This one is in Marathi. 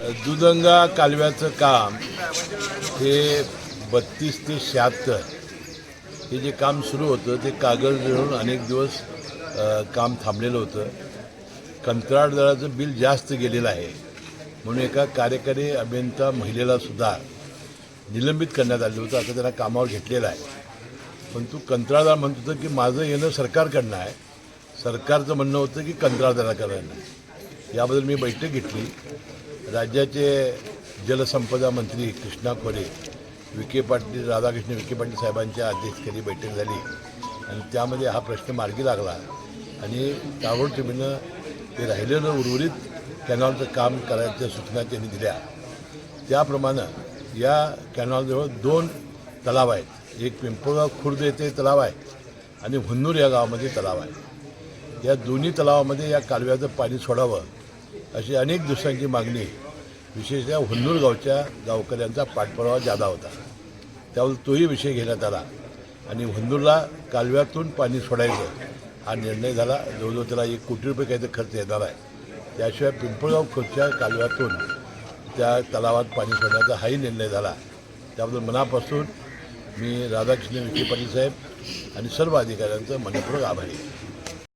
दुधगंगा कालव्याचं काम हे 32 ते 76 हे जे काम सुरू होतं ते कागद मिळून अनेक दिवस काम थांबलेलं होतं. कंत्राटदाराचं बिल जास्त गेलेलं आहे म्हणून एका कार्यकारी अभियंता महिलेलासुद्धा निलंबित करण्यात आलं होतं. आता त्यांना कामावर घेतलेलं आहे. पण तू कंत्राटदार म्हणत होतं की माझं येणं सरकारकडनं आहे, सरकारचं म्हणणं होतं की कंत्राटदाराकडनं आहे. याबद्दल मी बैठक घेतली. राज्याचे जलसंपदा मंत्री कृष्णा खोरे, विखे पाटील, राधाकृष्ण विखे पाटील साहेबांच्या अध्यक्षतेखाली बैठक झाली आणि त्यामध्ये हा प्रश्न मार्गी लागला आणि ताबडतोबीनं ते राहिलेलं उर्वरित कॅनॉलचं काम करायच्या सूचना त्यांनी दिल्या. त्याप्रमाणे या कॅनॉलजवळ 2 तलाव आहेत. एक पिंपळगाव खुर्द येथे तलाव आहे आणि हुन्नूर या गावामध्ये तलाव आहे. या दोन्ही तलावामध्ये या कालव्याचं पाणी सोडावं अशी अनेक दिवसांची मागणी विशेषतः हुन्नूर गावच्या गावकऱ्यांचा पाठपुरावा जादा होता. त्यामुळे तोही विषय घेण्यात आला आणि हुन्नूरला कालव्यातून पाणी सोडायचं हा निर्णय झाला. जवळजवळ त्याला 1 कोटी रुपये काहीतरी खर्च येणार आहे. त्याशिवाय पिंपळगाव खुर्दच्या कालव्यातून त्या तलावात पाणी सोडण्याचा हाही निर्णय झाला. त्याबद्दल मनापासून मी राधाकृष्ण विखे पाटील साहेब आणि सर्व अधिकाऱ्यांचं मनपूर्वक आभारी आहे.